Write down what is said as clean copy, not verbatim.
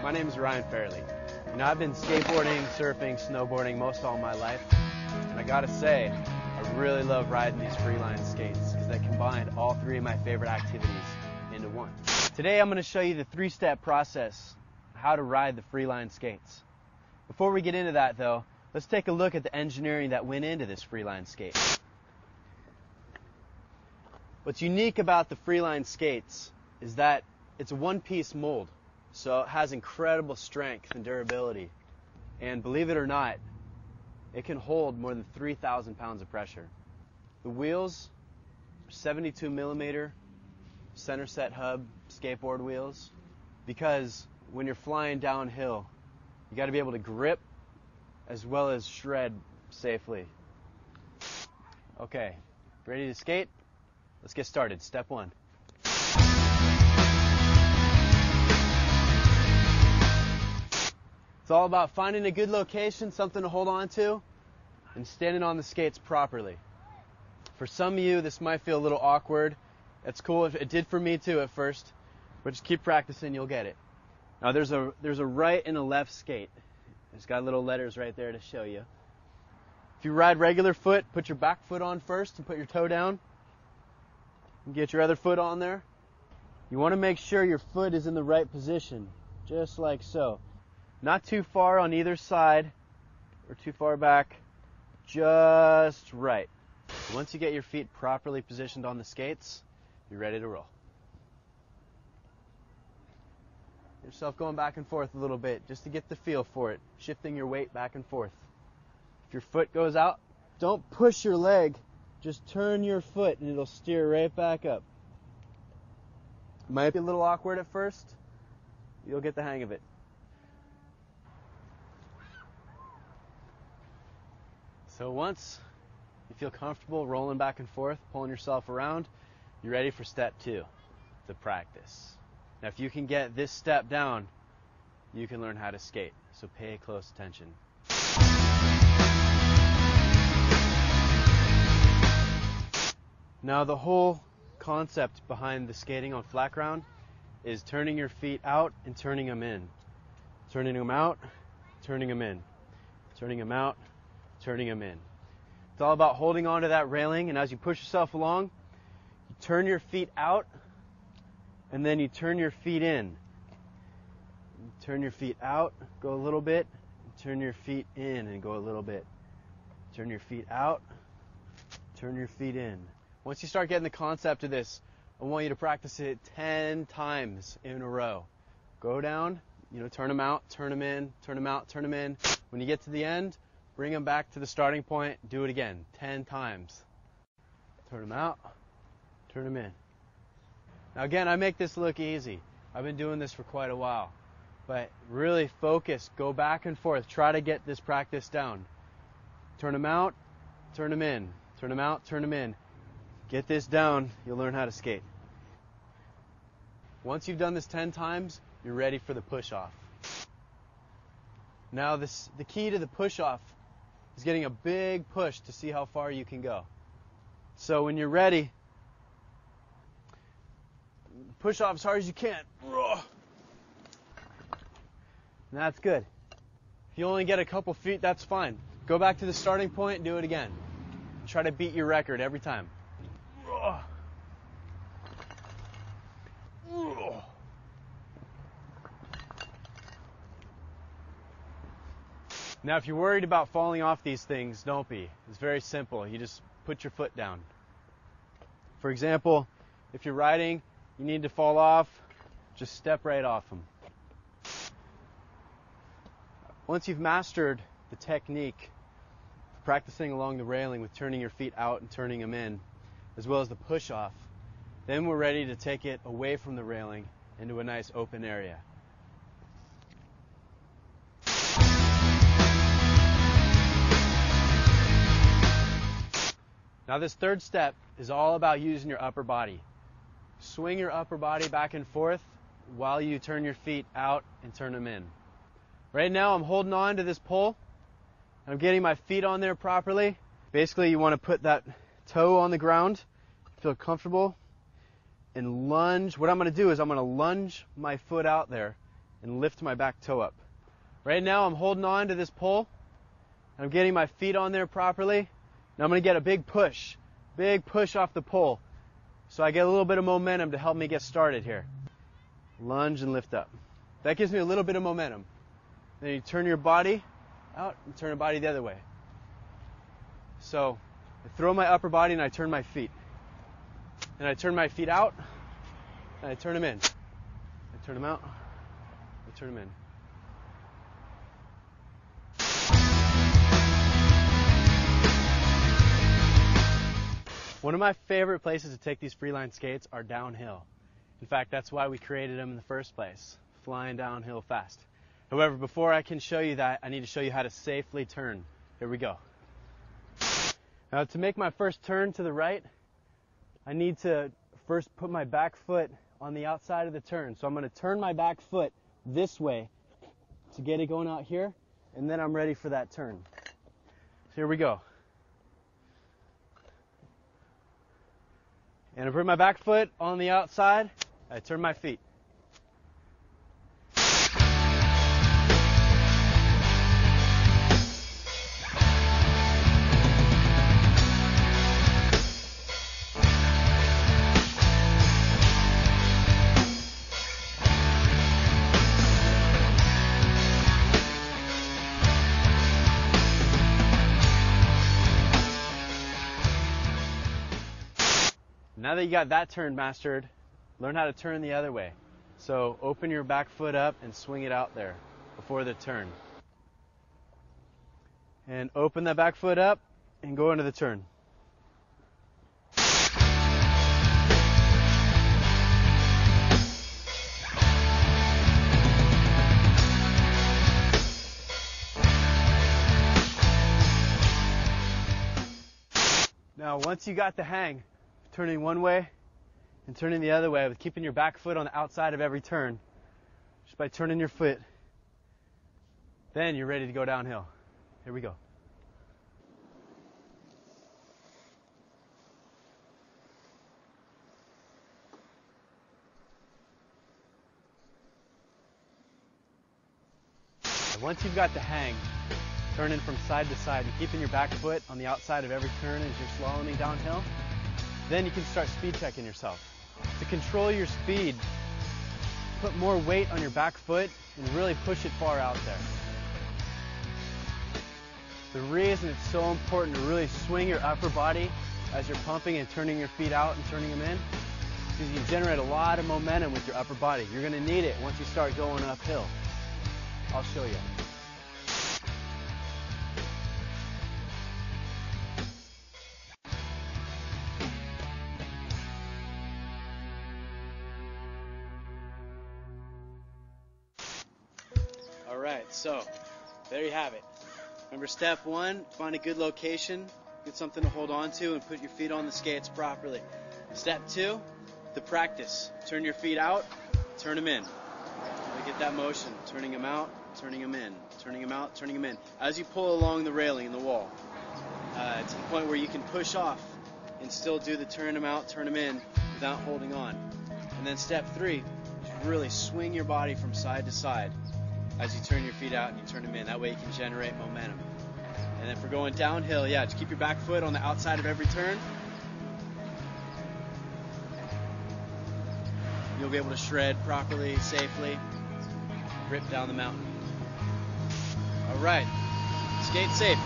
My name is Ryan Fairley. I've been skateboarding, surfing, snowboarding most all my life. And I gotta say, I really love riding these Freeline skates because they combine all three of my favorite activities into one. Today I'm going to show you the three-step process how to ride the Freeline skates. Before we get into that though, let's take a look at the engineering that went into this Freeline skate. What's unique about the Freeline skates is that it's a one-piece mold, so it has incredible strength and durability. And believe it or not, it can hold more than 3,000 pounds of pressure. The wheels are 72 millimeter center set hub skateboard wheels because when you're flying downhill, you got to be able to grip as well as shred safely. Okay, ready to skate? Let's get started. Step one. It's all about finding a good location, something to hold on to, and standing on the skates properly. For some of you, this might feel a little awkward. That's cool. It did for me too at first, but just keep practicing, you'll get it. Now there's a right and a left skate. It's got little letters right there to show you. If you ride regular foot, put your back foot on first and put your toe down. And get your other foot on there. You want to make sure your foot is in the right position, just like so. Not too far on either side or too far back, just right. Once you get your feet properly positioned on the skates, you're ready to roll. Get yourself going back and forth a little bit just to get the feel for it, shifting your weight back and forth. If your foot goes out, don't push your leg, just turn your foot and it'll steer right back up. It might be a little awkward at first, you'll get the hang of it. So once you feel comfortable rolling back and forth, pulling yourself around, you're ready for step two, the practice. Now if you can get this step down, you can learn how to skate, so pay close attention. Now the whole concept behind the skating on flat ground is turning your feet out and turning them in. Turning them out, turning them in. Turning them out, turning them in. It's all about holding on to that railing, and as you push yourself along, you turn your feet out and then you turn your feet in. You turn your feet out, go a little bit, turn your feet in and go a little bit. Turn your feet out, turn your feet in. Once you start getting the concept of this, I want you to practice it 10 times in a row. Go down, turn them out, turn them in, turn them out, turn them in. When you get to the end, bring them back to the starting point, do it again, 10 times. Turn them out, turn them in. Now again, I make this look easy. I've been doing this for quite a while. But really focus, go back and forth, try to get this practice down. Turn them out, turn them in. Turn them out, turn them in. Get this down, you'll learn how to skate. Once you've done this 10 times, you're ready for the push-off. Now the key to the push-off is getting a big push to see how far you can go. So when you're ready, push off as hard as you can. And that's good. If you only get a couple feet, that's fine. Go back to the starting point and do it again. Try to beat your record every time. Now if you're worried about falling off these things, don't be. It's very simple. You just put your foot down. For example, if you're riding, you need to fall off, just step right off them. Once you've mastered the technique of practicing along the railing with turning your feet out and turning them in, as well as the push-off, then we're ready to take it away from the railing into a nice open area. Now this third step is all about using your upper body. Swing your upper body back and forth while you turn your feet out and turn them in. Right now I'm holding on to this pole. I'm getting my feet on there properly. Basically you want to put that toe on the ground, feel comfortable, and lunge. What I'm going to do is I'm going to lunge my foot out there and lift my back toe up. Right now I'm holding on to this pole. I'm getting my feet on there properly. Now I'm going to get a big push off the pole. So I get a little bit of momentum to help me get started here. Lunge and lift up. That gives me a little bit of momentum. Then you turn your body out and turn your body the other way. So I throw my upper body and I turn my feet. And I turn my feet out and I turn them in. I turn them out, I turn them in. One of my favorite places to take these freeline skates are downhill. In fact, that's why we created them in the first place, flying downhill fast. However, before I can show you that, I need to show you how to safely turn. Here we go. Now, to make my first turn to the right, I need to first put my back foot on the outside of the turn. So I'm going to turn my back foot this way to get it going out here, and then I'm ready for that turn. So here we go. And I put my back foot on the outside, I turn my feet. Now that you got that turn mastered, learn how to turn the other way. So open your back foot up and swing it out there before the turn. And open that back foot up and go into the turn. Now once you got the hang, turning one way and turning the other way with keeping your back foot on the outside of every turn, just by turning your foot, then you're ready to go downhill. Here we go. And once you've got the hang, turning from side to side and keeping your back foot on the outside of every turn as you're slaloming downhill, then you can start speed checking yourself. To control your speed, put more weight on your back foot and really push it far out there. The reason it's so important to really swing your upper body as you're pumping and turning your feet out and turning them in is because you generate a lot of momentum with your upper body. You're going to need it once you start going uphill. I'll show you. Alright, so there you have it. Remember, step one, find a good location, get something to hold on to, and put your feet on the skates properly. Step two, the practice. Turn your feet out, turn them in. Get that motion, turning them out, turning them in, turning them out, turning them in. As you pull along the railing in the wall, to the point where you can push off and still do the turn them out, turn them in without holding on. And then step three, really swing your body from side to side as you turn your feet out and you turn them in. That way you can generate momentum. And then for going downhill, yeah, just keep your back foot on the outside of every turn. You'll be able to shred properly, safely, rip down the mountain. All right, skate safe.